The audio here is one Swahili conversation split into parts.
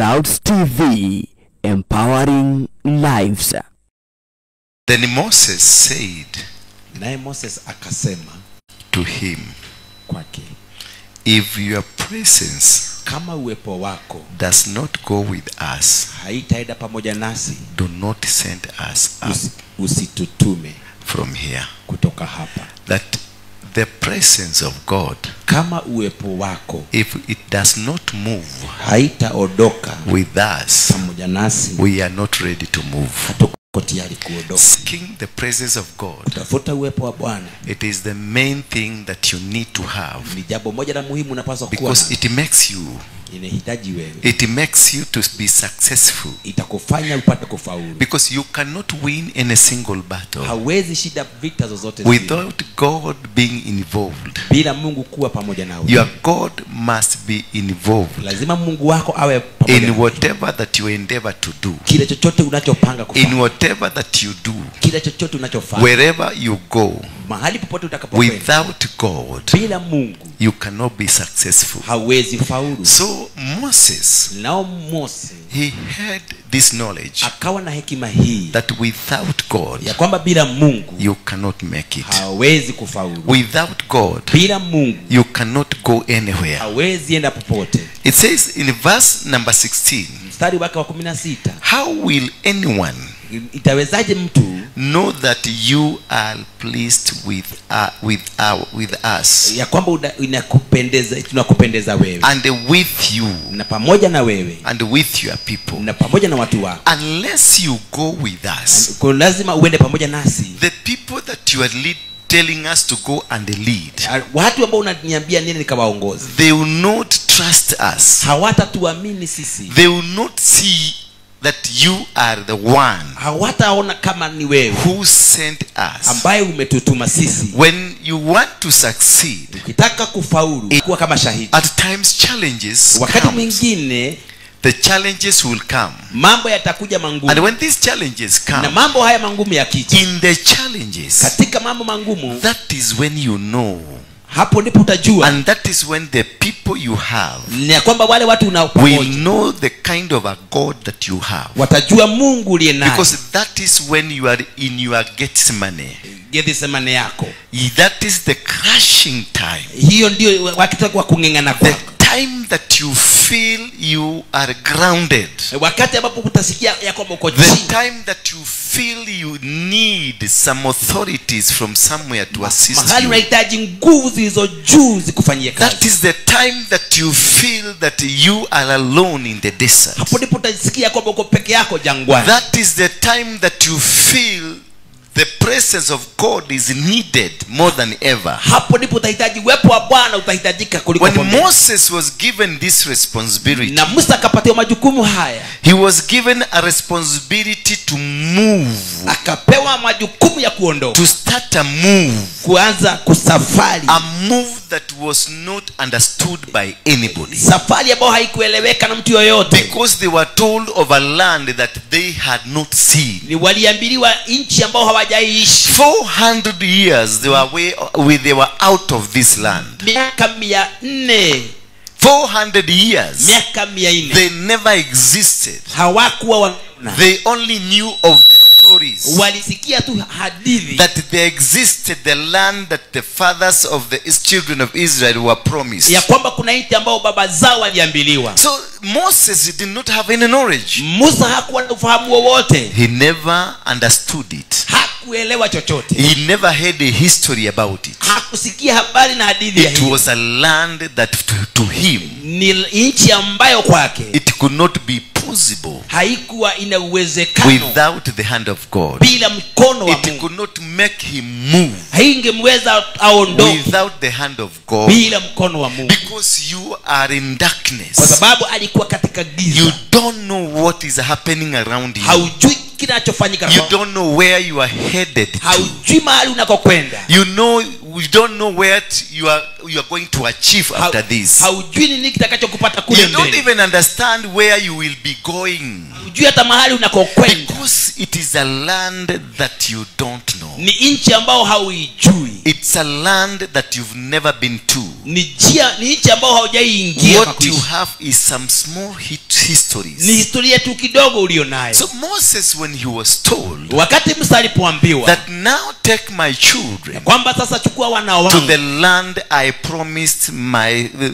Clouds TV, empowering lives. Then Moses said, naye Moses akasema to him, kwake, if your presence kama uwepo wako does not go with us, haitaenda pamoja nasi, do not send us up usitutume from here. kutoka hapa. That the presence of God, Kama uwepo wako if it does not move haitaondoka with us, pamoja nasi, we are not ready to move. hatuko tayari kuondoka. Seeking the presence of God, Tafuta uwepo wa Bwana it is the main thing that you need to have, ni jambo moja la muhimu unapaswa kuwa because nalo. it makes you, Inahitaji wewe, it makes you to be successful, itakufanya upate kufaulu. because you cannot win in a single battle Hawezi shida vita zozote zile without God being involved. bila Mungu kuwa pamoja nawe. Your God must be involved Lazima Mungu wako awe pamoja in nawe. whatever that you endeavor to do, Kile chochote unachopanga in kufanya, whatever that you do, kile chochote unachofanya, wherever you go. mahali popote utakapokwenda, Without God, bila Mungu you cannot be successful. hawezi faulu. So Moses, Nao Mose he had this knowledge akawa na hekima hii that without God, ya kwamba bila Mungu you cannot make it. hawezi kufaulu. Without God, Bila Mungu you cannot go anywhere. hawezi enda popote. It says in verse number 16, Mstari wake wa 16, how will anyone itawezaje mtu know that you are pleased with us ya kwamba inakupendeza, tunakupendeza wewe and with you na pamoja na wewe and with your people, na pamoja na watu wako, unless you go with us? kwa lazima uende pamoja nasi. The people that you are telling us to go and lead, Watu ambao unaniambia nini nikawaongoze, they will not trust us. hawatatuamini sisi, They will not see that you are the one hawataona kama ni wewe who sent us. ambaye umetutuma sisi. When you want to succeed, Ukitaka kufaulu kuwa kama shahidi, at times challenges wakati come. mwingine The challenges will come, mambo yatakuja mangumu, and when these challenges na come, mambo haya mangumu yakija, in the challenges, katika mambo mangumu, that is when you know, hapo ndipo utajua and that is when the people you have ni kwamba wale watu will unaopamoja know the kind of a God that you have, watajua Mungu uliye naye. because that is when you are in your Gethsemane. Gethsemane yako, That is the crushing time, hiyo ndio wakati wa kung'eng'ana the kwako, time that you feel you are grounded, wakati ambapo utasikia ya kwamba uko the chini, time that you feel you need some authorities from somewhere to assist mahali you. unahitaji nguvu zilizo juu zikufanyie That kazi. is the time that you feel that you are alone in the desert. Hapo ndipo utasikia kwamba uko peke yako jangwani. That is the time that you feel the presence of God is needed more than ever. Hapo ndipo utahitaji uwepo wa Bwana, utahitajika kuliko When pombe. Moses was given this responsibility, Na Musa akapatiwa majukumu haya, he was given a responsibility to move, akapewa majukumu ya kuondoka, to start a move, kuanza kusafari, a move that was not understood by anybody, safari ambayo haikueleweka na mtu yoyote. because they were told of a land that they had not seen. Ni waliambiliwa nchi ambao hawajaishi. 400 years they were out of this land. Miaka 400, 400 years miaka 400 they never existed. hawakuwa wanaona, They only knew of the stories walisikia tu hadithi that there existed the land that the fathers of the children of Israel were promised. ya kwamba kuna nchi ambao baba zao waliambiliwa. So Moses did not have any knowledge. Musa hakuwa na ufahamu wowote, He never understood it. hakuelewa chochote, He never had a history about it. hakusikia habari na hadithi ya It hiyo. was a land that to him Ni nchi ambayo kwake it could not be possible haikuwa ina uwezekano without the hand of God. bila mkono wa It Mungu, could not make him move haingemweza aondoke without the hand of God, bila mkono wa Mungu, because you are in kwa darkness. sababu alikuwa katika giza. You don't know what is happening around you. Haujui kinachofanyika You kwako, don't know where you are headed to. haujui mahali unakokwenda, You don't know where you are going to achieve after this. haujui nini kitakachokupata kule You don't mbele, even understand where you will be going, haujui hata mahali unakokwenda, because it is a land that you don't know. ni nchi ambao hauijui, It's a land that you've never been to. ni nchi ambao haujaiingia. What you have is some small histories. Ni historia tu kidogo ulionayo. So Moses, when he was told Wakati Musa alipoambiwa that now take my children kwamba sasa chukua wana to wangu the land I promised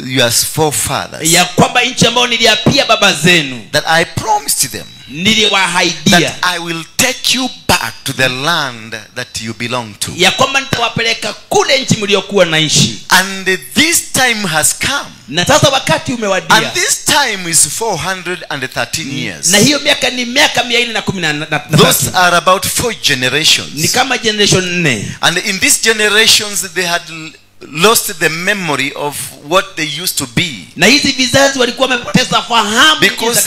your forefathers, ya kwamba nchi ambayo niliapia baba zenu, that I promised them, niliwahaidia that I will take you back to the land that you belong to. ya kwamba nitawapeleka kule nchi mliokuwa naishi. And this time has come. Na sasa wakati umewadia. And this time is 413 years. Na hiyo miaka ni miaka 413. Those are about 4 generations. Ni kama generation 4. And in these generations they had lost the memory of what they used to be, Na hizi vizazi walikuwa wamepoteza fahamu because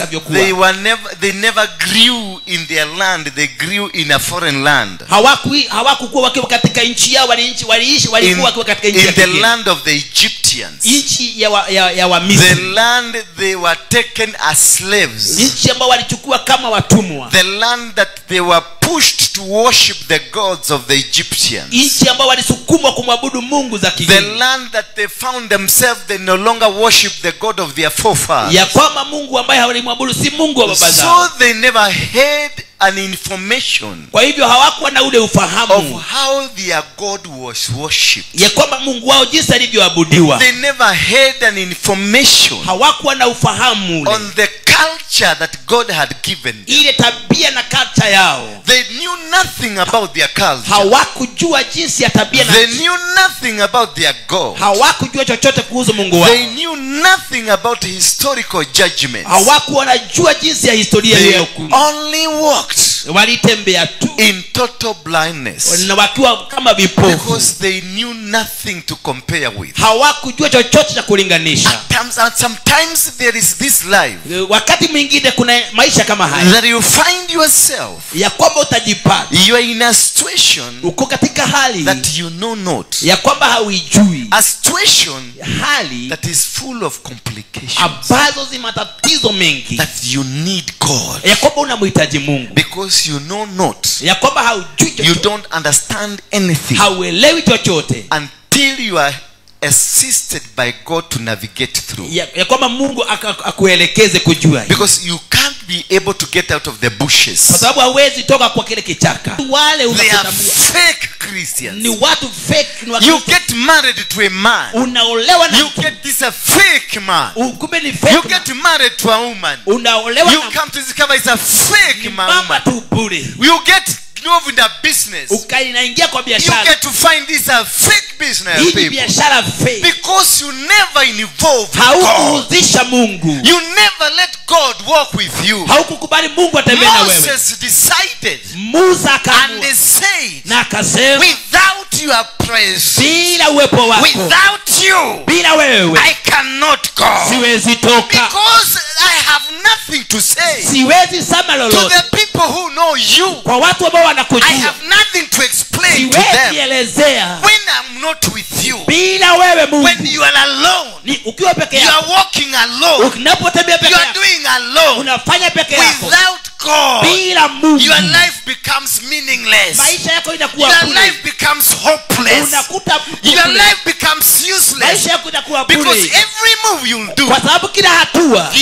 they never grew in their land, they grew in a foreign land. Hawakuwa wakiwa katika nchi yao, walikuwa wakiwa katika nchi In ya the kigeni. land of the Egyptians, Nchi ya wa the Misri. land they were taken as slaves, Nchi ambao walichukua kama watumwa. the land that they were pushed to worship the gods of the Egyptians, Nchi ambao walisukumwa kumwabudu mungu za the kigeni. land that they found themselves they no longer worship the God of their forefathers. Ya kwamba Mungu ambaye hawalimwabudu si Mungu wa baba zao. So they never had an information Kwa hivyo hawakuwa na ule of ufahamu how their God was worshipped. ya kwamba Mungu wao jinsi alivyoabudiwa. They never had an information Hawakuwa na ufahamu ule, on the culture that God had given them. ile tabia na culture yao. They knew nothing about their culture. Hawakujua jinsi ya tabia na They knew nothing about their God. hawakujua chochote kuhusu Mungu wao. They knew nothing about historical judgments. Hawakuwa wanajua jinsi ya historia They hiyo. only walked Walitembea tu in total blindness na wakiwa kama vipofu. because they knew nothing to compare with. Hawakujua chochote cha kulinganisha. And sometimes there is this life Wakati mwingine kuna maisha kama haya that you find yourself, ya kwamba utajipata you are in a situation uko katika hali that you know not, ya kwamba hauijui, a situation hali that is full of complications, ambazo zi matatizo mengi, that you need God ya kwamba unamhitaji Mungu, because you know not, ya kwamba haujui you chochote, don't understand anything hauelewi chochote, until you are assisted by God to navigate through. ya kwamba Mungu akuelekeze kujua, Because you can't be able to get out of the bushes. kwa sababu hauwezi toka kwa kile kichaka. Wale They are unakutambua fake Christians. ni watu fake, ni You Wakristo. get married to a man, Unaolewa na you mtu, get this a fake man. kumbe ni You fake. get married to a woman, Unaolewa you na come to discover it's a fake mama woman. tu bure, You get involved in the business, ukainaingia kwa you biashara. get to find this a fake business, Hii ni people, biashara fake. because you never involve God. Haukuhusisha Mungu, You never let God walk with you. haukukubali Mungu atembee na wewe. Moses decided Musa and akaamua they said, na akasema, without your presence, bila uwepo wako, without you, bila wewe I cannot go, siwezi toka, because I have nothing to say siwezi sema to lolote. the people who know you. Kwa watu ambao I wanakujua, have nothing to explain to siwezi them elezea when I'm not with you. bila wewe Mungu. When you are alone, Ni ukiwa peke you yako, are walking alone, unapotembea peke you are yako, doing alone. unafanya peke yako Without God, bila Mungu, your life becomes meaningless. maisha yako inakuwa Your bure. life becomes hopeless. Unakuta Your bure. life becomes useless. Maisha yako inakuwa Because bure, every move you'll do, kwa sababu kila hatua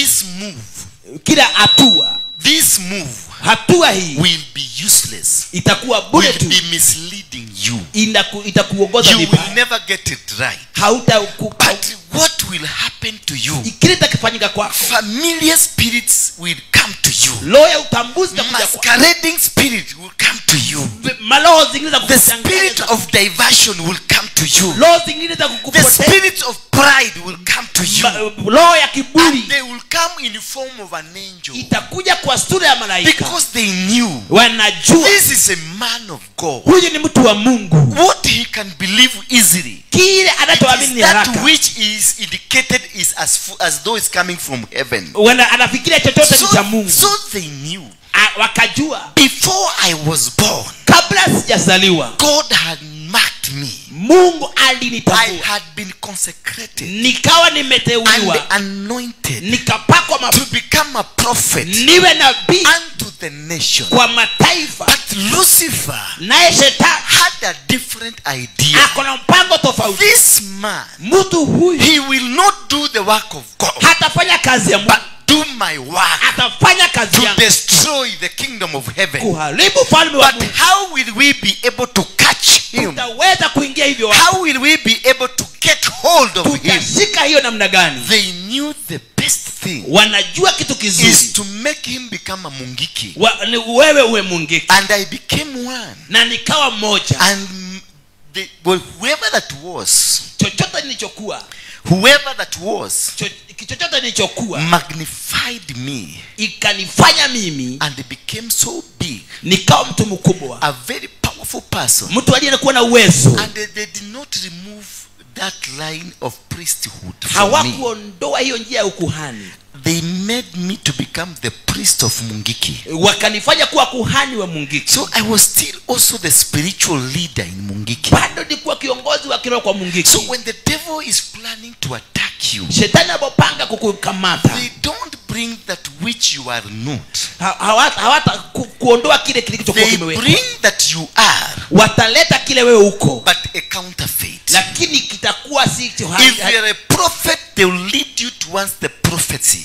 hatua hii will be useless, itakuwa bure will tu, be misleading you. itakuongoza You will vibaya, never get it right. hautakupa. But what will happen to you? Kile kitakifanyika kwako, Familiar spirits will come to you. roho ya utambuzi itakuja kwako, Masquerading spirit will come to you. maroho zingine za The spirit kukuchanganya, of diversion will come to you. roho zingine za The kukupoteza, spirit of pride will come to you. roho ya kiburi And they will come in the form of an angel. itakuja kwa sura ya malaika. Because they knew Wanajua this is a man of God. huyu ni mtu wa Mungu, What he can believe easily kile anachoamini is ni that haraka. which is indicated is as though it's coming from heaven. Anafikiria chochote ni cha Mungu. So they knew. Wakajua Before I was born, kabla sijazaliwa God had marked me. Mungu I alinitambua, had been consecrated nikawa and nimeteuliwa, anointed nikapakwa to become a prophet niwe nabii unto the the nation. kwa mataifa. But Lucifer Naye shetani had a different idea. akona mpango tofauti. This man, Mtu huyu he will not do the work of God, hatafanya kazi ya Mungu, but do my work atafanya kazi to yangu destroy the kingdom of heaven. kuharibu ufalme wa But Mungu. how will we be able to catch him? Tutaweza kuingia hivyo wapi? How will we be able to get hold of him? Tutashika hiyo namna gani? They knew the best thing Wanajua kitu is kizuri. to make him become a mungiki. Ni wewe uwe mungiki. And I became one. Na nikawa mmoja. And whoever that was, Chochote nilichokuwa, chochote nilichokuwa magnified me ikanifanya mimi and became so big, nikawa mtu mkubwa, a very powerful person. mtu aliyekuwa na uwezo. And they did not remove that line of priesthood from me. Hawakuondoa hiyo njia ya ukuhani. They made me to become the priest of Mungiki. Wakanifanya kuwa kuhani wa Mungiki. So I was still also the spiritual leader in Mungiki. Bado nilikuwa kiongozi wa kiroho kwa Mungiki. So when the devil is planning to attack you, Shetani anapopanga kukukamata, they don't bring that which you are not. hawata kuondoa kile kilichokuwa They kimewekwa. bring that you are, Wataleta kile wewe uko, but a counterfeit. lakini kitakuwa si If you are a prophet, they will lead you towards the prophecy.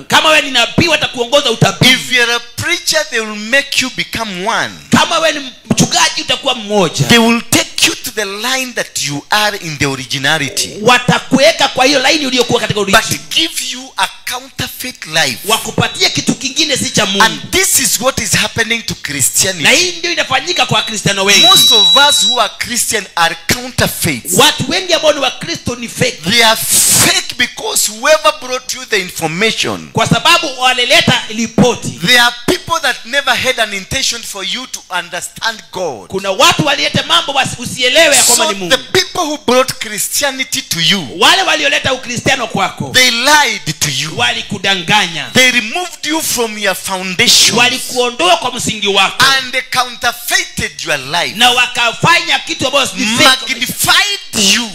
kama wewe ni nabii watakuongoza utabiri. If you are a preacher, they will make you become one. Kama wewe ni mchungaji utakuwa mmoja. They will take you to the line that you are in the originality, Watakuweka kwa hiyo laini uliyokuwa katika but origin. give you a counterfeit life. Wakupatie kitu kingine si cha Mungu. And this is what is happening to Na Christianity. hii ndio inafanyika kwa Kristiano wengi. Most of us who are Christian are counterfeits. Watu wengi ambao ni Wakristo ni fake. They are fake because whoever brought you the information, Kwa sababu walileta ripoti. they are people that never had an intention for you to understand God. Kuna watu walileta mambo usielewe ya kwamba So ni Mungu. the people who brought Christianity to you, Wale walioleta Ukristiano kwako they lied to you. walikudanganya. They removed you from your foundation Walikuondoa kwa msingi wako and they counterfeited your life, na wakafanya kitu ambacho si fake. magnified you,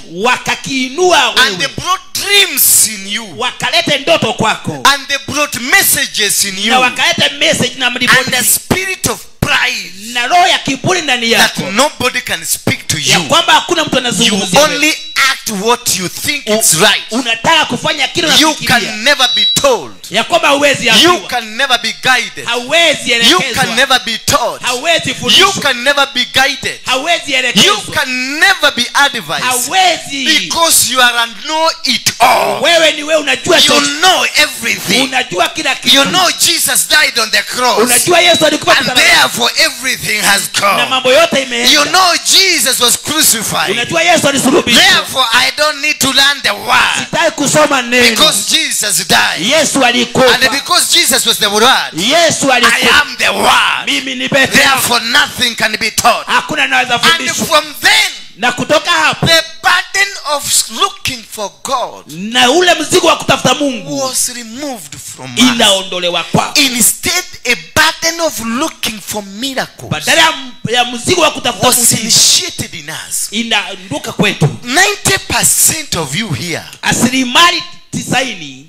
Wakakiinua and they wewe. brought dreams in you, Wakaleta ndoto kwako and they brought messages in you, na wakaleta message na and the mripoti spirit of pride na roho ya kiburi ndani that yako nobody can speak to ya you. kwamba hakuna mtu You anazungumzia wewe. only act what you think is right. Unataka kufanya kile You unafikiria can never be told. ya kwamba huwezi You ambiwa, can never be guided. hauwezi You elekezwa, can never be taught. hauwezi You fundishwa, can never be guided. hauwezi You elekezwa, can never be advised, hauwezi. because you are a know-it-all. Wewe ni wewe, unajua You chote, know everything. unajua kila kitu. You know Jesus died on the cross, Unajua Yesu alikufa and msalabani therefore everything has na come. mambo yote You imeenda. know Jesus was crucified, Unajua Yesu alisulubishwa. therefore I don't need to learn the word, Sitaki kusoma neno. because Jesus died, Yesu alikufa. and because Jesus was the word, Yesu I alikufa. am the word. Mimi ni peke yangu. Therefore nothing can be taught. Hakuna naweza And fundishwa. from then, Na kutoka hapo the burden of looking for God na ule mzigo wa kutafuta Mungu was removed from us. inaondolewa kwako. Instead, a burden of looking for miracles Badala ya mzigo wa kutafuta was muujiza initiated in us. inaanduka kwetu. 90% of you here, Asilimali 90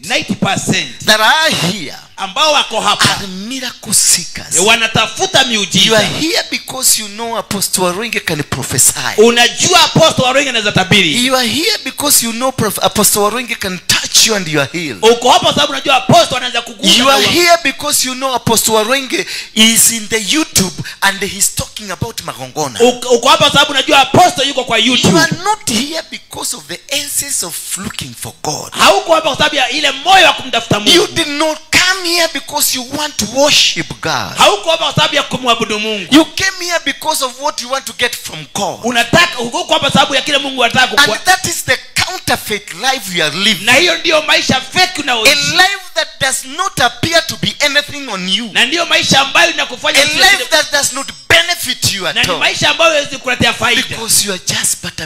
90% that are here ambao wako hapa are miracle seekers. wanatafuta You are miujiza. here because you know Apostle Warwenge can prophesy. Unajua Apostle Warwenge anaweza tabiri. You are here because you know Apostle Warwenge can touch you and you are healed. Uko hapa sababu unajua Apostle anaweza kugusa. You are here because you know Apostle Warwenge is in the YouTube and he's talking about Magongona. Uko hapa sababu unajua Apostle yuko kwa You YouTube. are not here because of the essence of looking for God. Hauko hapa kwa sababu ya ile moyo wa kumtafuta You Mungu. did not come here because you want to worship God. Hauko hapa kwa sababu ya kumwabudu Mungu. You came here because of what you want to get from God. Unataka uko hapa sababu ya kile Mungu anataka And kukua. that is the counterfeit life you are living. Na hiyo ndio maisha fake A unaoishi. life that does not appear to be anything on you. Na ndio maisha ambayo inakufanya A life that does not benefit you na at ni all. maisha ambayo haiwezi kuletea faida. Because you are just but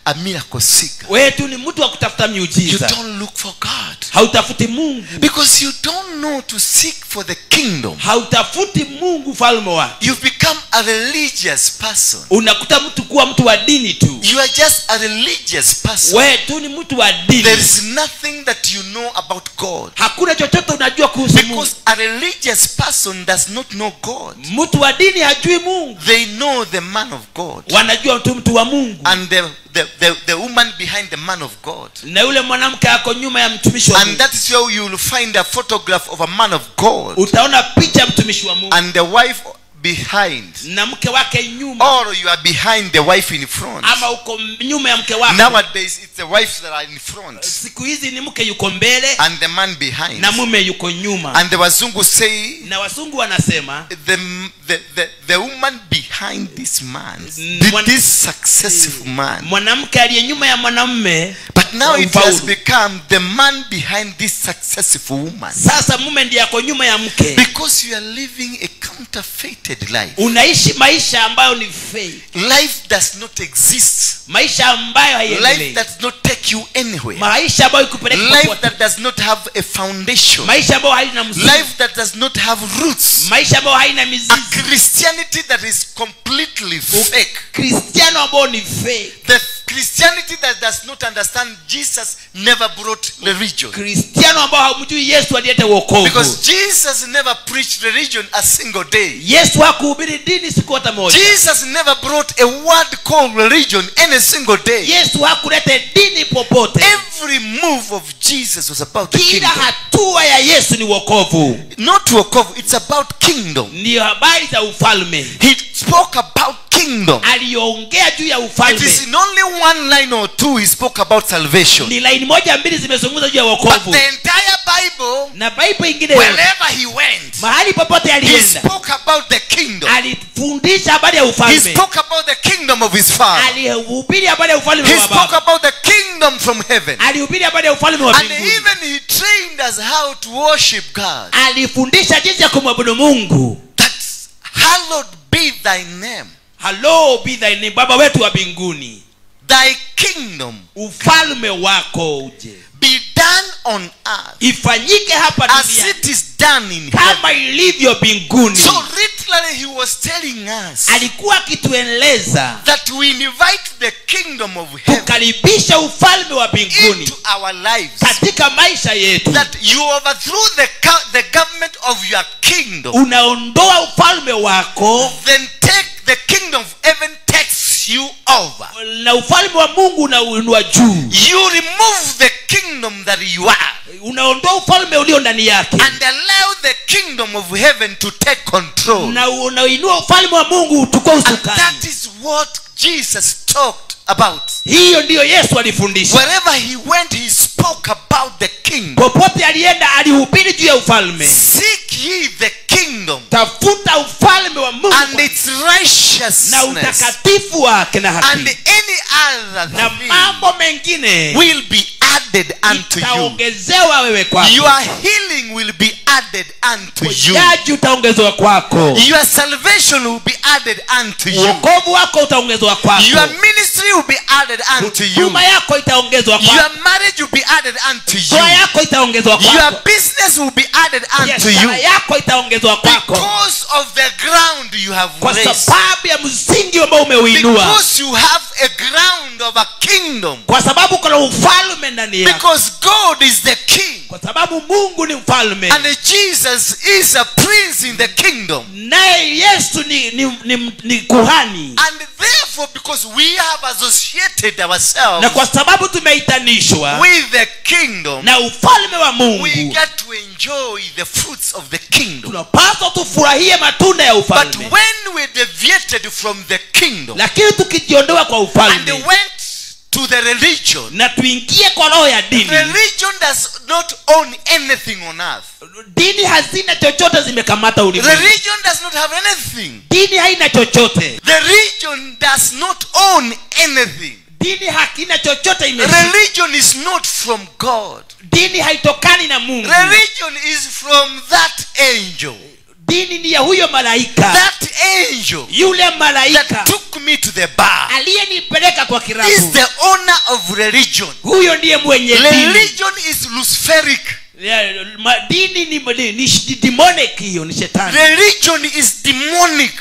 a miracle seeker. Wewe tu ni mtu wa kutafuta You miujiza. don't look for God. Hautafuti Mungu. Because you don't know to seek for the kingdom. Hautafuti Mungu falme wake. You've become become a religious person. Unakuta mtu kuwa mtu wa dini tu. You are just a religious person. Wewe tu ni mtu wa dini. There is nothing that you know about God. Hakuna chochote unajua kuhusu Mungu. Because a religious person does not know God. Mtu wa dini hajui Mungu. They know the man of God. Wanajua mtu wa Mungu. And the woman behind the man of God. Na yule mwanamke ako nyuma ya mtumishi wa Mungu. And that is where you will find a photograph of a man of God. Utaona picha ya mtumishi wa Mungu. And the wife behind. Na mke wake nyuma. Or you are behind the wife in front. Ama uko nyuma ya mke wako. Nowadays it's the wives that are in front. Siku hizi ni mke yuko mbele. And the man behind. Na mume yuko nyuma. And the wazungu say. Na wazungu wanasema. The woman behind this man. This successful man. Mwanamke aliye nyuma ya mwanamume. But now it has become the man behind this successful woman. Sasa mume ndiye ako nyuma ya mke. Because you are living a counterfeited life. Unaishi maisha ambayo ni fake. Life does not exist. Maisha ambayo haiendelei. Life does not take you anywhere. Maisha ambayo ikupeleka popote. Life that does not have a foundation. Maisha ambayo haina msingi. Life that does not have roots. Maisha ambayo haina mizizi. A Christianity that is completely fake. Kristiano ambao ni fake. The Christianity that does not understand Jesus never brought religion. Kristiano ambao hamjui Yesu aliyeta wokovu. Because Jesus never preached religion a single day. Yesu hakuhubiri dini siku hata moja. Jesus never brought a word called religion any single day. Yesu hakuleta dini popote. Every move of Jesus was about the kingdom. Kila hatua ya Yesu ni wokovu. Not wokovu, it's about kingdom. Ni habari za ufalme. He spoke about kingdom. Aliongea juu ya ufalme. It is in only one line or two he spoke about salvation. Ni line moja mbili zimezungumza juu ya wokovu. But the entire Bible, na Bible ingine, wherever he went, mahali popote alienda, he spoke about the kingdom. Alifundisha habari ya ufalme. He spoke about the kingdom of his father. Alihubiri habari ya ufalme wa Baba. He spoke about the kingdom from heaven. Alihubiri habari ya ufalme wa mbinguni. And even he trained us how to worship God. Alifundisha jinsi ya kumwabudu Mungu. That's hallowed be thy name. Hallowed be thy name. Baba wetu wa mbinguni. Thy kingdom, ufalme wako uje, be done on earth ifanyike hapa as duniani it is done in kama heaven. ilivyo mbinguni. So literally he was telling us alikuwa akitueleza that we invite the kingdom of heaven tukaribisha ufalme wa mbinguni into our lives, katika maisha yetu, that you overthrow the government of your kingdom, unaondoa ufalme wako, then take the kingdom of heaven takes you over, na ufalme wa Mungu unaunua juu. you remove the kingdom that you are, unaondoa ufalme ulio ndani yake, and allow the kingdom of heaven to take control. na unainua ufalme wa Mungu uchukue And usukani. that is what Jesus talked about. Hiyo ndiyo Yesu alifundisha. Wherever he went, he spoke about the kingdom. Popote alienda alihubiri juu ya ufalme. Seek ye the kingdom Tafuta ufalme wa Mungu and its righteousness, na utakatifu wake na haki, and any other na thing mambo mengine will be added unto you. itaongezewa wewe kwako. Your healing will be added unto you. Uponyaji utaongezewa kwako. Your salvation will be added unto you. Wokovu wako utaongezwa kwako. Your ministry will be added unto you. Huduma yako itaongezwa kwako. Your marriage will be added unto you. Ndoa yako itaongezwa kwako. Your business will be added unto you. Biashara yako itaongezwa kwako. Because of the ground you have Kwa raised. sababu ya msingi ambao umeuinua. Because you have a ground of a kingdom. Kwa sababu kuna ufalme ndani yako. Because God is the king. Kwa sababu Mungu ni mfalme. And Jesus is a prince in the kingdom. Naye Yesu ni kuhani. And therefore, because we have associated ourselves na kwa sababu tumeitanishwa with the kingdom, na ufalme wa Mungu, we get to enjoy the fruits of the kingdom. tunapaswa tufurahie matunda ya But ufalme. when we deviated from the kingdom Lakini tukijiondoa kwa and ufalme went to the religion, na tuingie kwa roho ya dini, religion does not own anything on earth. dini hazina chochote, zimekamata ulimwengu. Religion does not have anything. Dini haina chochote. The religion does not own anything. Dini hakina chochote imeshika. Religion is not from God. Dini haitokani na Mungu. Religion is from that angel. Dini ni ya huyo malaika. That angel Yule malaika that took me to the bar aliyenipeleka kwa is kirabu. the owner of religion. Huyo ndiye mwenye dini. Religion is Luciferic. Dini ni demonic, hiyo ni shetani. Religion is demonic.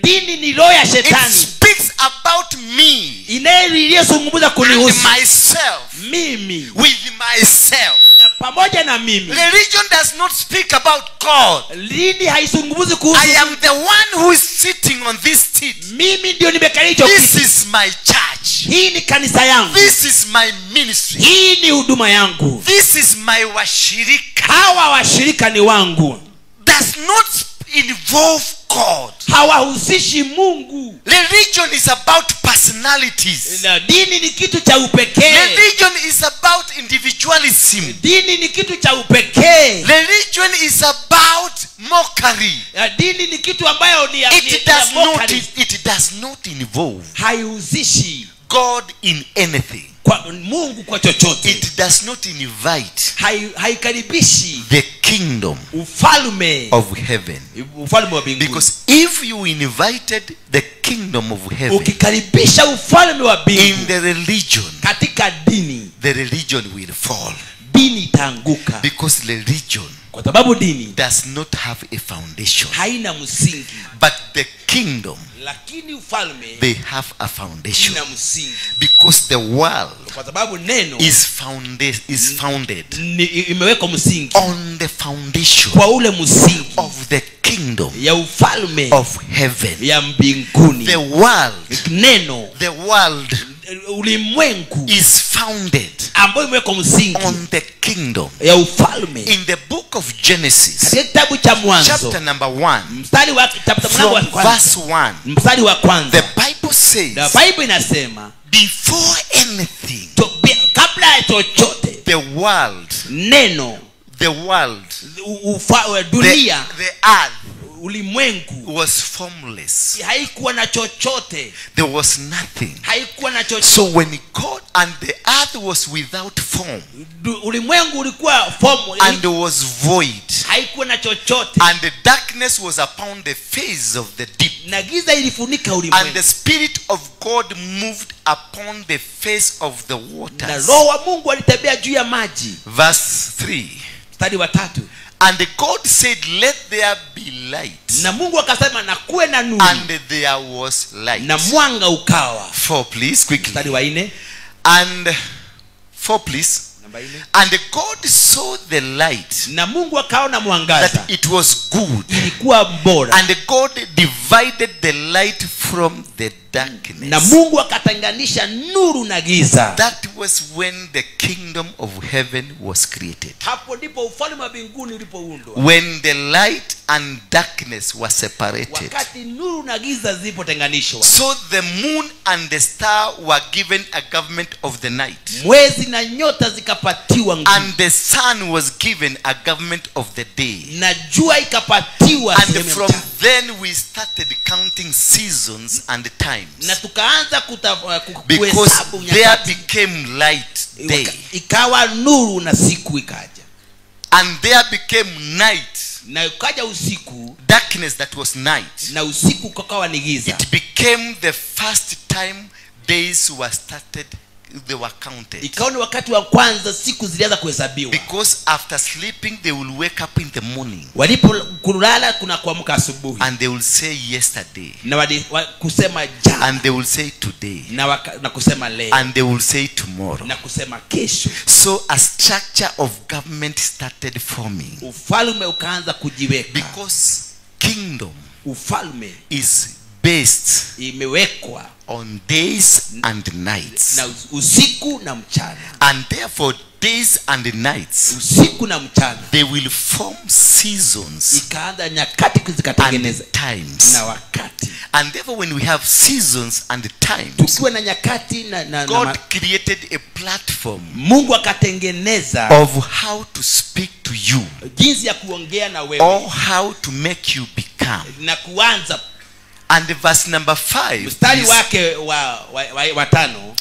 Dini ni roho ya It shetani. speaks about me Inayozungumza and kunihusu myself, mimi with myself. na pamoja na mimi. Religion does not speak about God. Dini haizungumzi kuhusu I am the one who is sitting on this seat. mimi, ndio nimekalia hicho This kiti. is my church. Hii ni kanisa yangu. This is my ministry. Hii ni huduma yangu. This is my washirika. Hawa washirika ni wangu. Does not involve God. Hawahusishi Mungu. Religion is about personalities. Na dini ni kitu cha upekee. Religion is about individualism. Dini ni kitu cha upekee. Religion is about mockery. Dini ni kitu ambayo ni ya It does not involve haihusishi God in anything. kwa Mungu kwa chochote. It does not invite Haikaribishi the kingdom ufalme of heaven. ufalme wa mbinguni. Because if you invited the kingdom of heaven ukikaribisha ufalme wa in mbingu the religion, katika dini, the religion will fall. dini itaanguka. Because religion Kwa sababu dini does not have a foundation. haina msingi. But the kingdom, Lakini ufalme they have a foundation. ina msingi. Because the world Kwa sababu neno is founded imewekwa msingi on the foundation kwa ule msingi of the kingdom ya ufalme of heaven. ya mbinguni. The world Ulimwengu is founded ambayo imewekwa msingi on the kingdom. ya ufalme. In the book of Genesis, Katika kitabu cha Mwanzo chapter number 1, mstari wa from verse 1, mstari wa kwanza, the Bible says, the Bible inasema before anything, kabla ya chochote the world, neno dunia, the earth ulimwengu was formless. haikuwa na chochote. There was nothing. Haikuwa na chochote. So when God, and the earth was without form Ulimwengu ulikuwa form and was void, haikuwa na chochote. and the darkness was upon the face of the deep, Na giza ilifunika and ulimwengu. the Spirit of God moved upon the face of the Na waters. Roho wa Mungu alitembea juu ya maji. Verse 3. Mstari wa 3. And God said, let there be light. Na Mungu akasema na kuwe na nuru. And there was light. Na mwanga ukawa. 4 please, quickly. Mstari wa 4. And 4 please. Namba 4. And God saw the light, Na Mungu akaona mwangaza. that it was good. Ilikuwa bora. And God divided the light from the darkness. Na Mungu akatenganisha nuru na giza. That was when the kingdom of heaven was created. Hapo ndipo ufalme wa mbinguni ulipoundwa. When the light and darkness were separated. Wakati nuru na giza zilipotenganishwa. So the moon and the star were given a government of the night. Mwezi na nyota zikapatiwa nguvu. And the sun was given a government of the day. Na jua ikapatiwa And sehemu ya from mchana. then we started counting seasons and times. Na tukaanza Because kuhesabu there nyakati. became light day. Ikawa nuru na siku ikaja. And there became night. Na ukaja usiku. Darkness that was night. Na usiku kukawa ni giza. It became the first time days were started, they were counted. Ikawa ni wakati wa kwanza siku zilianza kuhesabiwa. Because after sleeping they will wake up in the morning. Walipokulala kuna kuamka asubuhi. And they will say yesterday. Na kusema jana. And they will say today. Na kusema leo. And they will say tomorrow. Na kusema kesho. So a structure of government started forming. Ufalme ukaanza kujiweka. Because kingdom, ufalme, is based imewekwa on days and nights. Na usiku na mchana. And therefore days and nights, usiku na mchana, they will form seasons. Ikaanza nyakati zikatengeneza times. Na wakati. And therefore when we have seasons and times, tukiwa na nyakati God created a platform. Mungu akatengeneza of how to speak to you. Jinsi ya kuongea na wewe. Or how to make you become. Na kuanza. And the verse number 5. Mstari wake wa 5.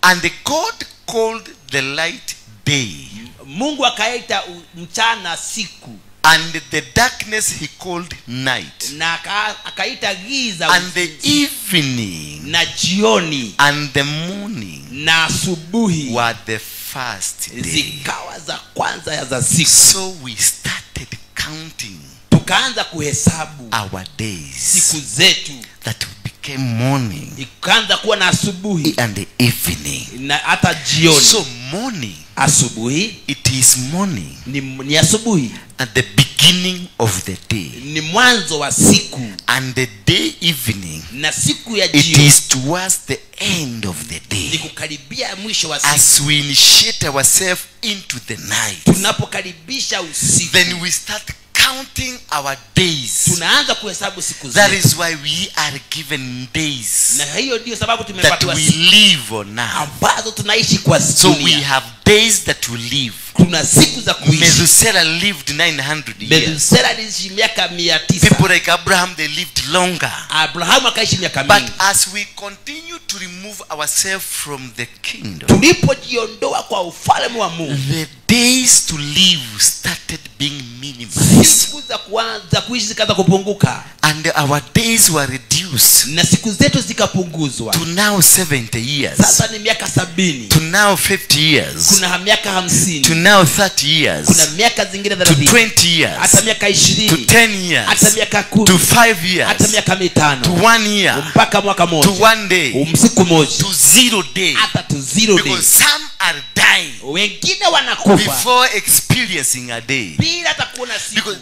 And God called the light day. Mungu akaita mchana siku. And the darkness he called night. Na akaita giza. And the evening na jioni and the morning na asubuhi were the first day. zikawa za kwanza za siku. So we started counting Tukaanza kuhesabu our days siku zetu, that became morning ikaanza kuwa na asubuhi and the evening. na hata jioni. So morning, Asubuhi it is morning ni asubuhi, at the beginning of the day, ni mwanzo wa siku, and the day evening, na siku ya it jioni is towards the end of the ni day, kukaribia mwisho wa siku. as we initiate ourselves into the night. Tunapokaribisha usiku, Then we start counting our days. tunaanza kuhesabu siku That zetu, is why we are given days na hiyo ndio sababu that tumepatiwa we siku live on earth. ambazo tunaishi kwa So we dunia. have days that we live. Kuna siku za kuishi. Methuselah lived 900 years. Methuselah aliishi miaka 900. People like Abraham, they lived longer. Abrahamu akaishi miaka But mingi. as we continue to remove ourselves from the kingdom, Tulipojiondoa kwa ufalme wa Mungu, the days to live started being minimized, siku za kuanza kuishi zikaanza kupunguka, and our days were reduced na siku zetu zikapunguzwa. to now 70 years, Sasa ni miaka 70, to now 50 years, kuna miaka to 50, now 30 years, kuna miaka zingine to 30, 20 hata years, miaka to 20, 10 hata years, miaka to 10, 5 hata years, miaka to 5, 1 year, mpaka mwaka to moja, 1 day, siku moja, to 0 day. hata tu 0 Because days. some are dying Wengine wanakufa before experiencing a day. bila hata kuona siku.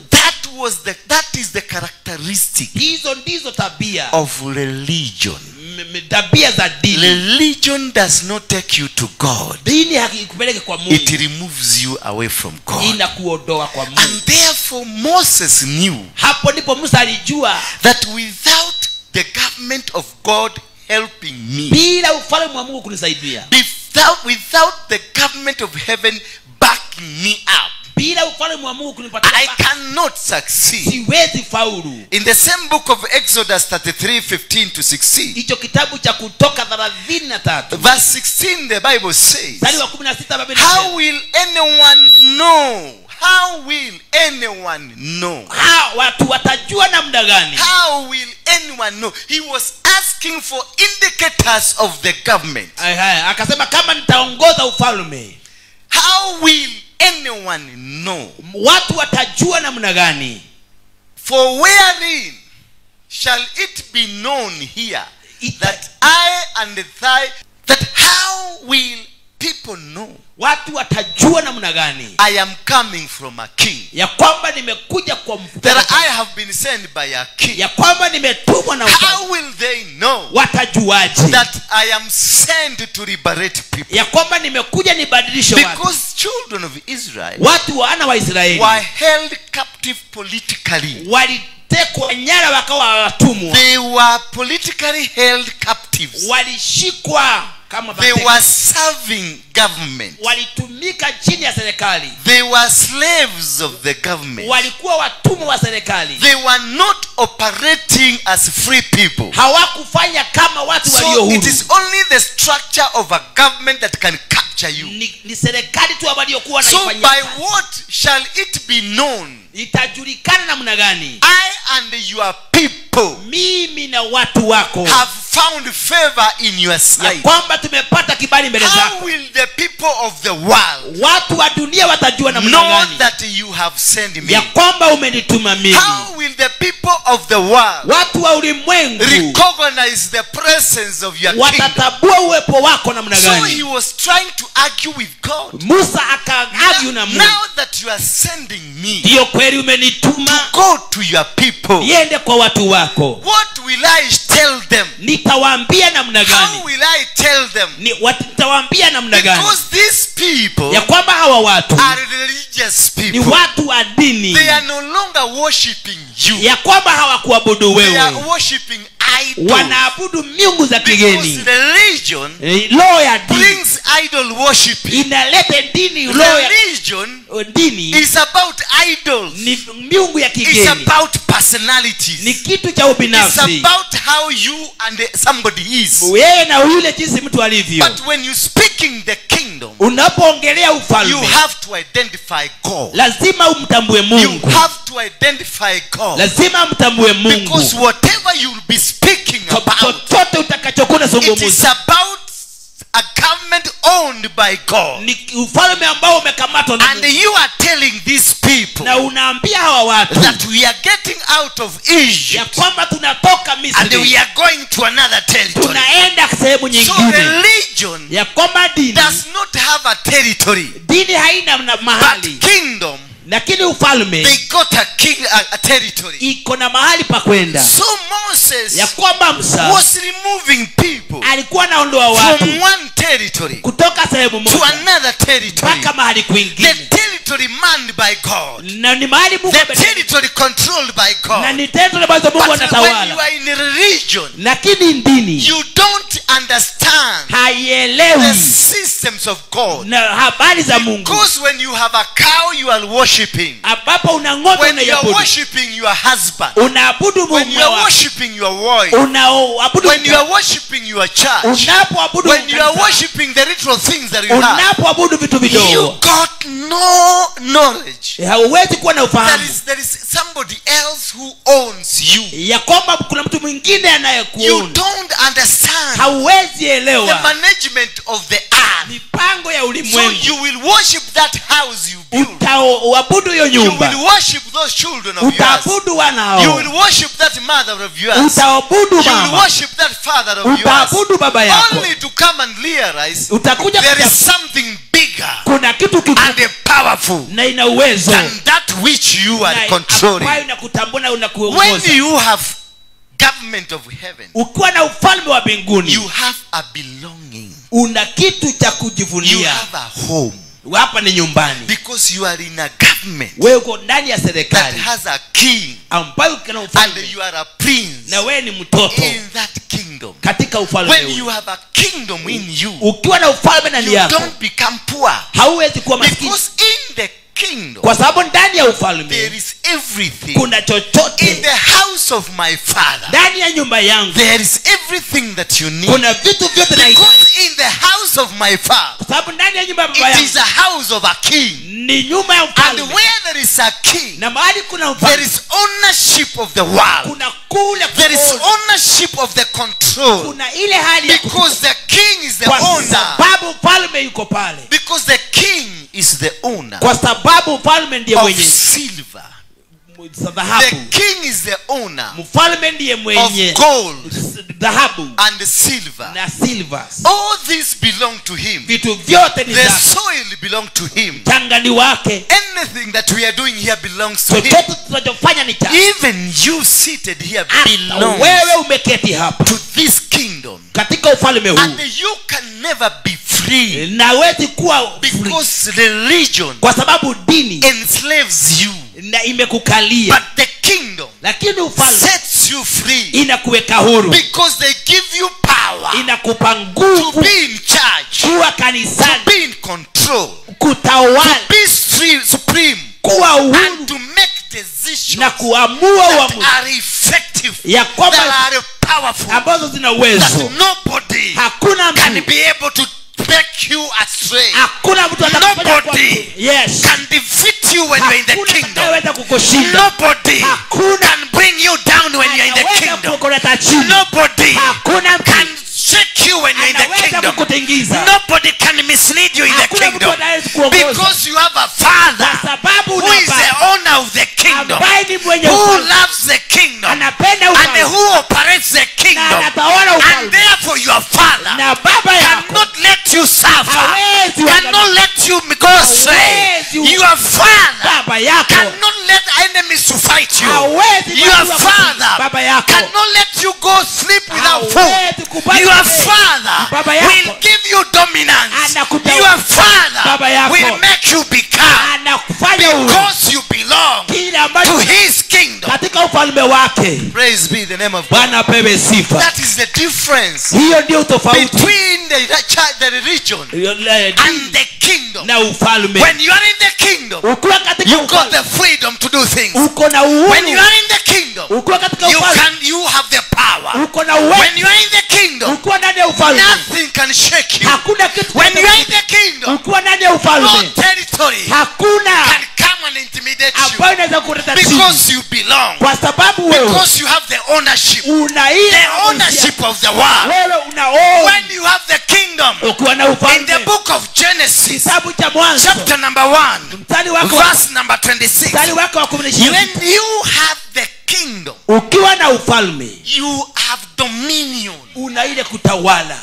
Because that is the characteristic Hizo ndizo tabia, of religion. tabia za dini. Religion does not take you to God. Dini hakikupeleke kwa Mungu, It removes you away from God. inakuondoa kwa Mungu. And therefore Moses knew Hapo ndipo Musa alijua that without the government of God helping me, bila ufalme wa Mungu kunisaidia, without the government of heaven backing me up, bila ufalme wa Mungu kunipatia, I cannot succeed. siwezi faulu. In the same book of Exodus 33:15 to 16, Hicho kitabu cha Kutoka 33 verse 16, the Bible says, mstari wa 16, Biblia how inasema, will anyone know? How will anyone know? watu watajua namna gani? How will anyone know? He was asking for indicators of the government. Akasema kama nitaongoza ufalme, How will anyone know? watu watajua namna gani? For wherein shall it be known here that I and thou, that how will people know Watu watajua namna gani I am coming from a king, ya kwamba nimekuja kwa that mfalme, I have been sent by a king? ya kwamba nimetumwa na mfalme? How will they know Watajuaje that I am sent to liberate people? ya kwamba nimekuja nibadilishe watu? Because children of Israel Watu wana wa Israeli were held captive politically. walitekwa nyara wakawa watumwa, They were politically held captives. walishikwa kama They mateka, were serving government. walitumika chini ya serikali, They were slaves of the government. walikuwa watumwa wa serikali, They were not operating as free people. hawakufanya kama watu walio So huru. it is only the structure of a government that can capture you. Ni serikali tu waliokuwa So wanaifanyia by kazi. what shall it be known Itajulikana namna gani I and your people mimi na watu wako have found favor in your ya sight? kwamba tumepata kibali mbele How zako? will the people of the world Watu wa dunia watajua namna know gani that you have sent me? ya kwamba umenituma mimi? How will the people of the world Watu wa ulimwengu recognize the presence of your kingdom? watatabua uwepo wako namna So he gani? was trying to argue with God. Musa akaagyu na Mungu, Now that you are sending me ndiyo kweli umenituma go to your people, niende kwa watu wako, what will I tell them? nitawaambia namna How gani? will I tell them? Nitawaambia namna gani Because these people ya kwamba hawa watu are religious ni people. watu wa dini, They are no longer worshiping you. ya kwamba hawakuabudu They are wewe, worshiping idols. wanaabudu miungu za Because kigeni. religion Roho ya dini brings idol worshiping. inaleta dini, roho ya Religion dini is about idols. ni miungu ya It's kigeni, about personalities. ni kitu cha It's ubinafsi, about how you and somebody is. wewe na yule jinsi mtu alivyo. But when you speaking the kingdom, Unapoongelea you ufalme have to identify God. lazima umtambue You Mungu, have to identify God. lazima mtambue Because Mungu. whatever you'll be speaking about, Chochote utakachokuwa it is unazungumza about a government owned by God. ni ufalme ambao umekamatwa na And Mungu. you are telling these people Na unaambia hawa watu that we are getting out of ya Egypt kwamba tunatoka and Misri we are going to another territory. tunaenda sehemu So nyingine. religion Ya kwamba dini does not have a territory, haina but mahali, kingdom, lakini ufalme they got a territory. iko na mahali pa kwenda. So Moses Ya kwamba Musa was removing people alikuwa anaondoa watu from one territory kutoka sehemu to moja another territory. mpaka mahali The kwingine, territory manned by God, na ni mahali Mungu the territory controlled by na God. ni tendo ambazo Mungu But when you anatawala. are in a religion, Lakini dini you don't understand the haielewi systems of God. na habari za Mungu, Because when you have a cow, you are worshiping. ambapo una ng'ombe When you are unaiabudu, worshiping your husband, unaabudu when Mungu you are wako, worshiping your wife, unaoabudu when you are worshiping your church, unapoabudu when you are kanisa, worshiping the little things that you have, unapoabudu vitu you vidogo, got no knowledge. hauwezi kuwa na ufahamu There is somebody else who owns you. ya kwamba kuna mtu mwingine You anayekuona. don't understand Hauwezi the elewa management of the earth. mipango ya So ulimwengu. you will worship that house you build. Utaabudu hiyo You will nyumba, worship those children of yours. utaabudu wana You hao, will worship that mother of yours. utaabudu You will mama, worship that father of yours. utaabudu baba yako. Only to come and realize Utakuja there kuja- is something bigger kuna kitu kikubwa and powerful na ina uwezo than that which you are na controlling. ambayo inakutambua na When unakuongoza. you have government of heaven, Ukiwa na ufalme wa mbinguni, you have a belonging. una kitu cha You kujivunia. have a home. Hapa ni nyumbani, Because you are in a government wewe uko ndani ya that serikali has a king ambayo kana and ufalme, you are a prince na wewe ni mtoto in that kingdom. katika ufalme When ule. you have a kingdom in you, Ukiwa na ufalme ndani you yako, don't become poor. hauwezi kuwa maskini, Because in the kingdom, kwa sababu ndani ya there ufalme is everything. kuna In chochote. the house of my father, Ndani ya nyumba yangu there is everything that you need. kuna vitu vyote nahitaji, Because in the house of my father, kwa sababu ndani ya nyumba ya baba it yangu is a house of a king. ni nyumba ya And mfalme, where there is a king, na mahali kuna there mfalme is ownership of the world. kuna kule There is kuongoza. ownership of the control. Kuna ile hali ya Because the king is the kwa owner. sababu mfalme yuko pale, Because the king is the owner kwa sababu mfalme ndiye of mwenye silver. The dhahabu, king is the owner mfalme ndiye of mwenye gold dhahabu and silver. na silver. All these belong to him. Vitu vyote ni The zake, soil belongs to him. changani wake. Anything that we are doing here belongs to him. Chochote tunachofanya ni cha Even you seated here hata belongs wewe umeketi hapa to this kingdom. katika ufalme huu, And you can never be free na wezi kuwa free, because religion kwa sababu dini enslaves you. na imekukalia, But the kingdom lakini ufalme sets you free inakuweka huru, because they give you power inakupa to nguvu be in charge, kuwa to kanisani, be in control, kutawala, be supreme, kuwa and huru to make decisions na kuamua that uamuzi are effective, ya that kwamba are powerful, ambazo zina that uwezo. nobody Hakuna can mtu, be able to take you astray, hakuna mtu atakufanya kwa Nobody yes, can defeat you when you're in the hakuna kingdom. atakayeweza kukushinda, Nobody hakuna can bring you down when you're in the anaweza kingdom. kukuleta chini, Nobody hakuna mtu can shake you when you're in the anaweza kingdom. kukutingiza, Nobody can mislead you in the hakuna mtu kingdom. anaweza kuongoza, Because you have a kwa father sababu who is the unapata owner of the kingdom, ambaye ni mwenye who ufalme, loves the kingdom, anapenda and ufalme who operates the na kingdom. anatawala And ufalme, therefore your father na baba yako cannot let you suffer, hawezi cannot let you go astray. Hawezi. Your father baba yako cannot let enemies to fight you. hawezi Your kuwa father baba yako cannot let you go sleep without food. hawezi kubali Your wewe. father Baba yako will give you dominance. anakutawala. Your father Baba yako will make you become, anakufanya huru because you belong kile to ambacho his kingdom. katika ufalme wake. Praise be the name of God. Bwana apewe sifa. That is the difference Hiyo ndio tofauti between the religion and the kingdom. na ufalme. When you are in the kingdom, Ukiwa katika you got ufalme the freedom to do things. uko na uhuru. When you are in the kingdom, Ukiwa katika you ufalme have the power. uko na When uwezo. you are in the kingdom, Ukiwa ndani ya ufalme nothing can shake you. hakuna kitu. When you are in the kingdom, Ukiwa ndani ya no ufalme territory hakuna can come and can intimidate ambayo you. inaweza kuleta chini, Because you belong. kwa sababu wewe Because you have the ownership. una ile The ownership of the world. wewe unaona When you have the kingdom. ukiwa na In the ufalme. book of Genesis, Kitabu cha Mwanzo chapter number 1, mstari wako verse number 26. mstari wako wa 16, When you have the kingdom, ukiwa na ufalme you have dominion. una ile kutawala.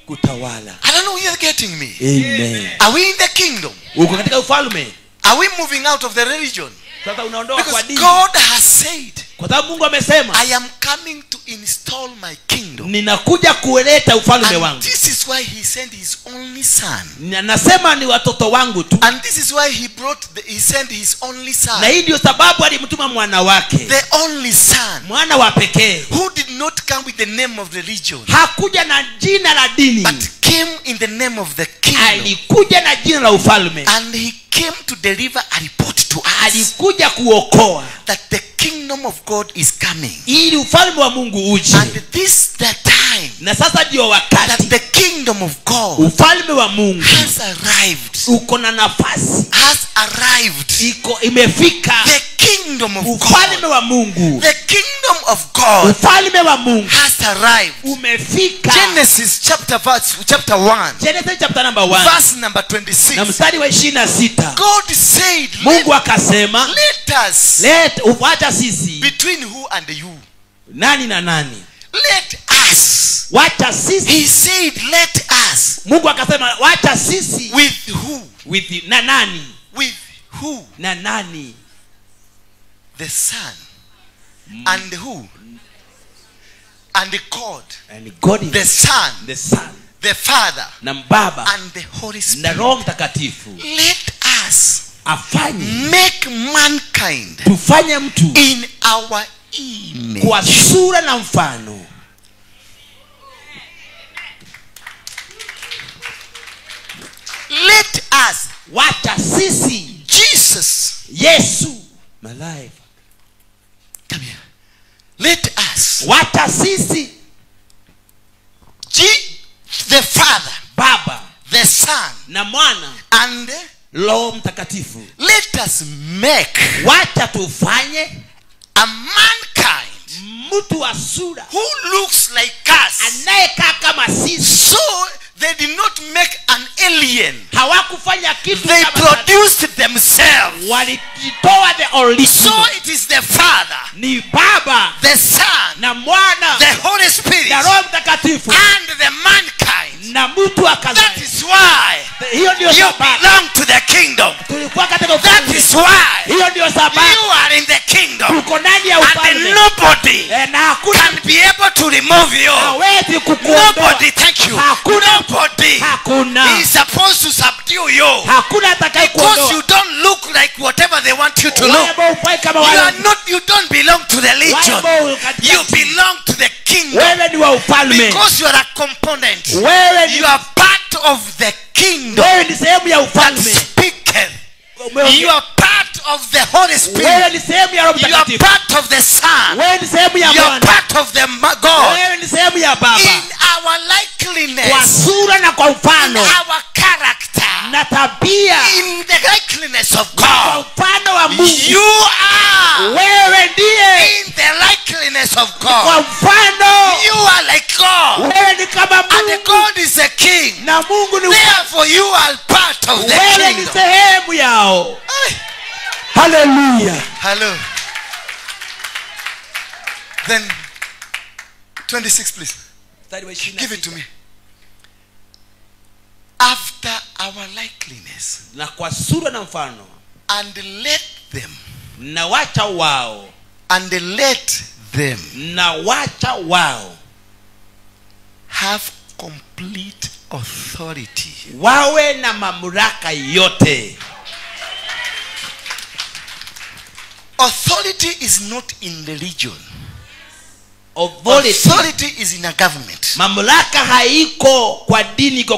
Kutawala. I don't know if you're getting me. Amen. Are we in the kingdom? Uko katika ufalme. Are we moving out of the religion? Sasa unaondoka kwa Because dini. God has said, Kwa sababu Mungu amesema, I am coming to install my kingdom. ninakuja kuleta ufalme And wangu. this is why he sent his only son. Nasema ni watoto wangu tu. And this is why he sent his only son. Na hii ndio sababu alimtuma mwana wake. The only son. Mwana wa pekee. Who did not come with the name of religion. Hakuja na jina la dini. But came in the name of the kingdom. Alikuja na jina la ufalme. And he came to deliver a report to us. Alikuja kuokoa. That the kingdom of God is coming. Ili ufalme wa Mungu uje. And this the time. Na sasa ndio wakati. That the kingdom of God. Ufalme wa Mungu. Has arrived. Uko na nafasi. Has arrived. Iko imefika. The kingdom of ufalme God. wa Mungu. The kingdom of God. Ufalme wa Mungu. Has arrived. Umefika. Genesis chapter 1. Genesis chapter number 1. Verse number 26. Na mstari wa 26. God said, Mungu akasema, let us. Wacha sisi. Between who and you? Nani na nani? Let us. Wacha sisi. He said, let us. Mungu akasema, wacha sisi. With who? With na nani? With who? Na nani? The Son. And who? And the God. And God is the Son. The Son. The Father. Na Baba. And the Holy Spirit. Na Roho Mtakatifu. Let us afanye. Make mankind. Tufanye mtu. In our image. Kwa sura na mfano. Let us. Wacha sisi. Jesus. Yesu. My life. Come here. Let us. Wacha sisi. The Father. Baba. The Son. Na Mwana. And Roho Mtakatifu. Let us make. Wacha tufanye. A mankind. Mtu wa sura. Who looks like us. Anayekaa kama sisi. So they did not make an alien. Hawakufanya kitu. They produced themselves. Walijitoa the original. So it is the Father. Ni Baba. The Son. Na Mwana. The Holy Spirit. Na Roho Mtakatifu. And the mankind. Na mtu akazaliwa. That is why hiyo ndio you belong to the kingdom. Tulikuwa katika ufalme. That is why hiyo ndio sababu you are in the kingdom. Tuko ndani ya ufalme. And nobody can be able to remove you. Hawezi kukuondoa. Nobody, thank you. Nobody is supposed to subdue you. Hakuna atakayekuondoa. Because you don't look like whatever they want you to look. You don't belong to the religion. You belong to the kingdom. Wewe ni wa ufalme. Because you are a component. Wewe ni you are part of the kingdom. Wewe ni sehemu ya ufalme. That speaketh. You are part of the Holy Spirit. Wewe ni sehemu ya Roho Mtakatifu. You are part of the Son. Wewe ni sehemu ya Mwana. You are part of the God. Wewe ni sehemu ya Baba. In our likeness. Kwa sura na kwa mfano. In our character. Na tabia. In the likeness of God. Kwa mfano wa Mungu. You are. Wewe ndiye. In the likeness of God. Kwa mfano. You are like God. Wewe ni kama Mungu. And God is a king. Na Mungu ni therefore you are part of the wewe kingdom. Ni sehemu yao. Hallelujah. Hello. Then 26 please. Give it to me. After our likeness. Na kwa sura na mfano. And let them. Na wacha wao. And let them. Na wacha wao. Have complete authority. Wawe na mamlaka yote. Authority is not in religion. Authority is in a government. Mamlaka haiko kwa dini, iko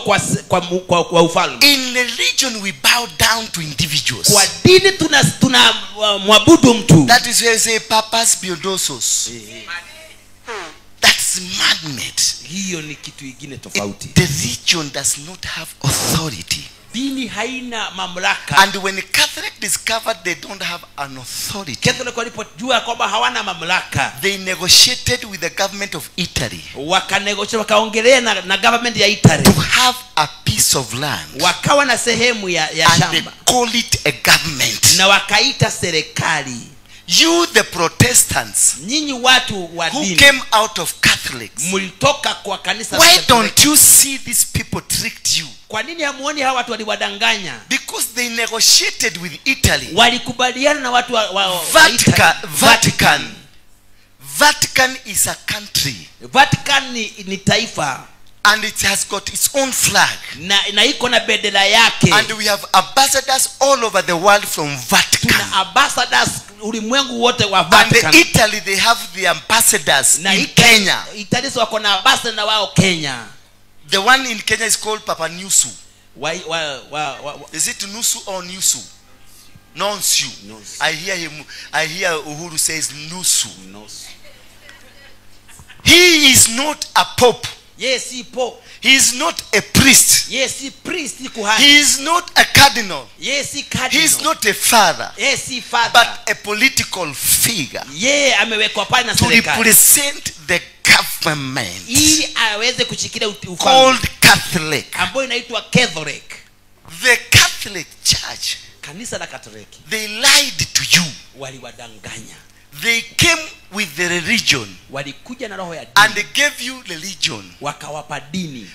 kwa ufalme. In religion we bow down to individuals. Kwa dini tuna mwabudu mtu. That is where you say papas biodosos. That's man-made. Hiyo ni kitu kingine tofauti. The religion does not have authority. dini haina mamlaka. And when the Catholic discovered they don't have an authority, Catholic walipojua kwamba hawana mamlaka, they negotiated with the government of Italy wakaongelea na government ya Italy to have a piece of land, wakawa na sehemu ya and they shamba call it a government. na wakaita serikali. You the Protestants Nyinyi watu wa who dini came out of Catholics, mlitoka kwa kanisa. why don't you see these people tricked you? Kwa nini hamuoni hawa watu waliwadanganya? Because they negotiated with Italy. Walikubaliana na watu wa Vatican is a country, Vatican ni taifa and it has got its own flag, na iko na bendera yake. and we have ambassadors all over the world from Vatican. Tuna ambassadors ulimwengu wote wa And Vatican. Italy, they have the ambassadors Na in Kenya. Italy wako na ambassador na wao Kenya. The one in Kenya is called Papa Nyusu. Wa Is it Nusu or Nyusu? Nonsu. Nusu. I hear Uhuru says Nusu. He is not a pope. Yes, si pope. He is not a priest. Yes, si priest, si kuhani. He is not a cardinal. Yes, si cardinal. He is not a father, Yes, si father. but a political figure amewekwa pale na to serikali represent the government ili aweze kushikilia ufalme called Catholic. ambayo inaitwa Catholic. The Catholic Church, Kanisa la Katoliki they lied to you. waliwadanganya. They came with the religion Walikuja na roho ya dini and they gave you religion, wakawapa dini,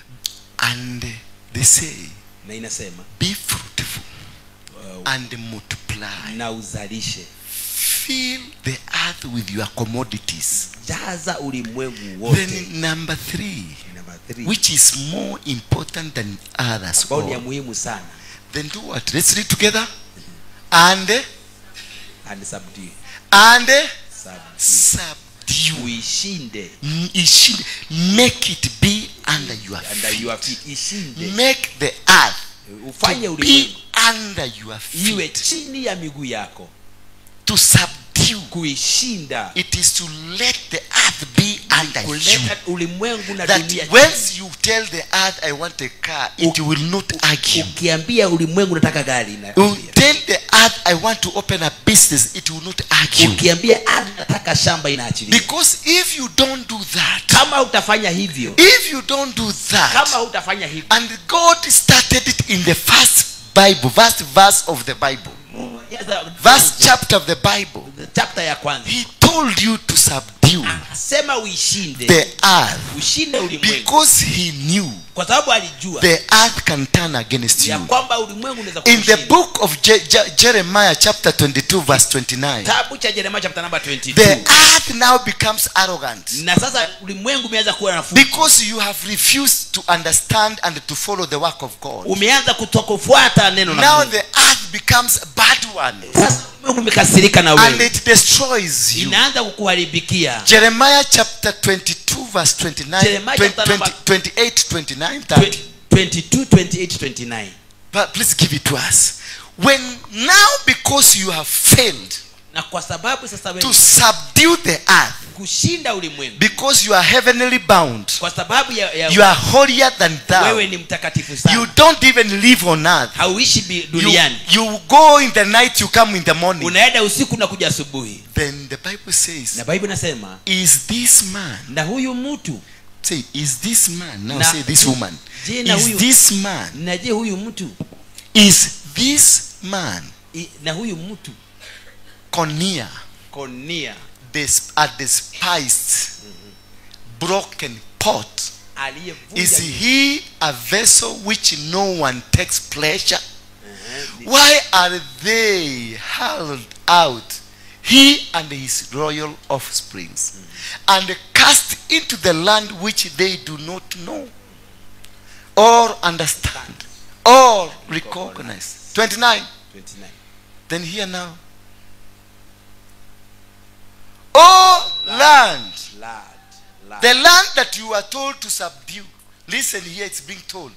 and they say, na inasema be fruitful and multiply, na uzalishe, fill the earth with your commodities. jaza ulimwengu wote. Then number 3, Number 3, which is more important than others ambao ni ya all. muhimu sana, Then do what? Let's read together. And and subdue. Subdue. Uishinde. Make it be under your Under your feet. feet. Ishinde. Make the earth Ufanye to ulimwengu be under your iwe feet. chini ya miguu yako. To subdue. Kuishinda. It is to let the earth be under you. Kuleta ulimwengu na That dunia once you tell the earth I want a car, it will not argue. Ukiambia ulimwengu nataka gari na You tell the earth I want to open a business, it will not argue. ukiambia ardhi nataka shamba inaachilia. Because if you don't do that, Kama utafanya hivyo, if you don't do that, kama utafanya hivyo, and God started it in the first verse of the Bible, first chapter of the Bible, chapter ya kwanza, He told you to subdue sema uishinde, the earth, ushinde ulimwengu, because He knew kwa sababu alijua the earth can turn against ya you. kwamba ulimwengu unaweza In the kushinda. book of Jeremiah chapter 22 verse 29, Kitabu cha Yeremia chapter number 22, the earth now becomes arrogant na sasa ulimwengu umeanza kuwa na fujo, because you have refused to understand and to follow the work of God. umeanza kutokufuata neno la Now Mungu. the earth becomes a bad one, Sasa ulimwengu umekasirika na and wewe, it destroys you. inaanza kukuharibikia. Jeremiah chapter 22 verse 29, Jeremiah chapter 28, 29, 30. 22, 28, 29. But please give it to us. When now, because you have failed Na kwa sababu sasa to wewe subdue the earth, kushinda ulimwengu, because you are heavenly bound, kwa sababu you are holier than thou, wewe ni mtakatifu you sana, don't even live on earth. hauishi duniani, You go in the night, you come in the morning. unaenda usiku na kuja asubuhi. Then the Bible says, Na Biblia inasema, is this man, na huyu mtu, say, is this man, now Na- say this woman, je, na is huyu- this man, na je huyu mtu, is this man, na huyu mtu Konia, Konia a despised, broken pot, aliyevunja is he a vessel which no one takes pleasure? Why are they hurled out, he and his royal offsprings, and cast into the land which they do not know or understand or recognize? 29. 29. Then here now, oh land, Lord. the land that you are told to subdue. Listen here, it's being told.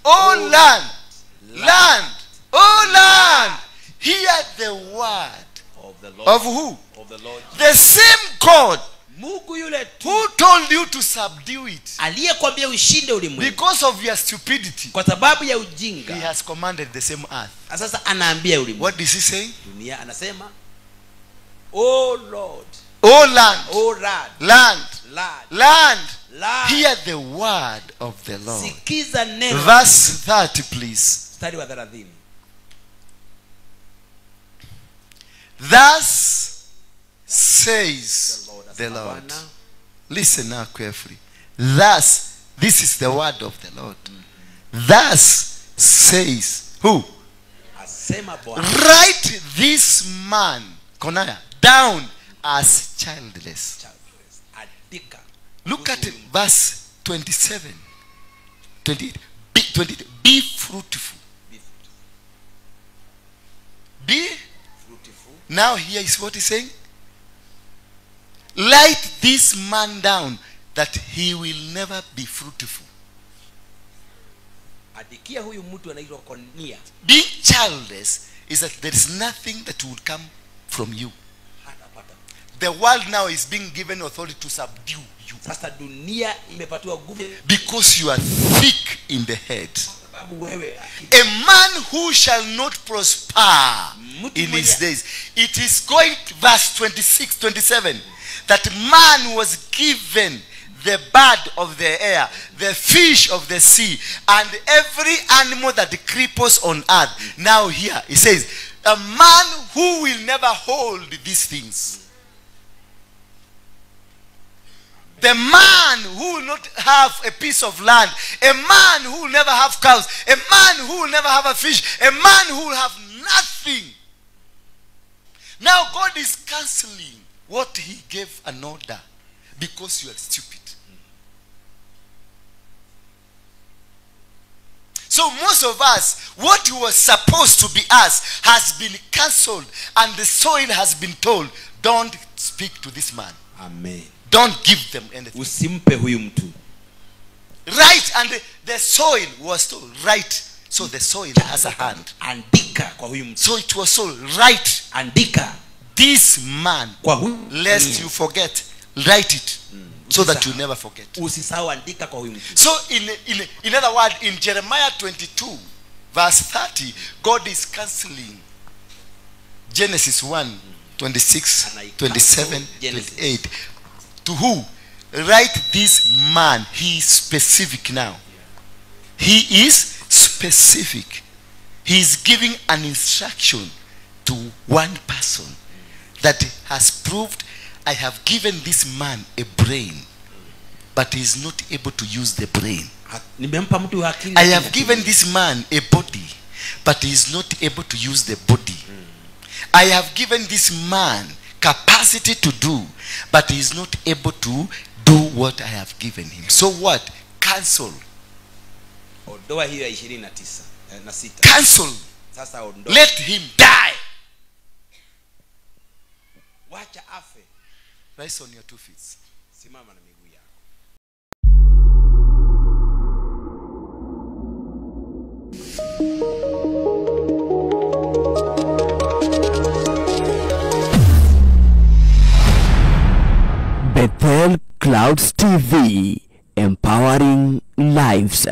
Oh land, oh land, hear the word Of the Lord. of who? Of the Lord. The same God Mungu yule tu who told you to subdue it aliyekwambia ushinde ulimwengu because of your stupidity, kwa sababu ya he ujinga, has commanded the same earth. sasa anaambia ulimwengu. What is he saying? Dunia anasema, oh Lord, Oh land, oh Lord, land, Lord, land, Lord, hear the word of the Lord. sikiza neno. Verse 30 please. Mstari wa 30. Thus says the Lord. Listen now carefully. Thus, this is the word of the Lord. Thus says who? Asema Bwana, Write this man, Konaya, down as childless. andika. Look at it, verse 27. 28. Be fruitful. Be. Now here is what he's saying. Write this man down that he will never be fruitful. Adikia huyu mtu anaitwa Konia. Being childless is that there is nothing that will come from you. The world now is being given authority to subdue you. Sasa dunia imepatiwa nguvu Because you are thick in the head. sababu wewe A man who shall not prosper in his days. It is going to verse 26, 27. That man was given the bird of the air, the fish of the sea, and every animal that creepers on earth. Now here, it says, a man who will never hold these things. The man who will not have a piece of land, a man who will never have cows, a man who will never have a fish, a man who will have nothing. Now God is cancelling what he gave an order because you are stupid. So most of us, what was supposed to be us has been cancelled, and the soil has been told, don't speak to this man. Amen. Don't give them anything. Usimpe huyu mtu. Right, and the soil was told, right. So the soil has a hand. Andika kwa huyu mtu. So it was told, right. Andika This man, kwa huyu, lest you forget, write it so that you never forget. usisahau, andika kwa huyu mtu. So in other words, in Jeremiah 22 verse 30, God is cancelling Genesis 1, 26, 27, 28. To who? Write this man. He is specific now. He is specific. He is giving an instruction to one person that has proved, I have given this man a brain, but he is not able to use the brain. Nimempa mtu akili. I have given this man a body, but he is not able to use the body. I have given this man capacity to do, but he is not able to do what I have given him. So what? Cancel. Ondoa hiyo ya 29 na 6. Cancel. Sasa ondoa. Let him die. Wacha afe. Rise on your 2 feet. Simama na miguu yako. Bethel Clouds TV, empowering lives.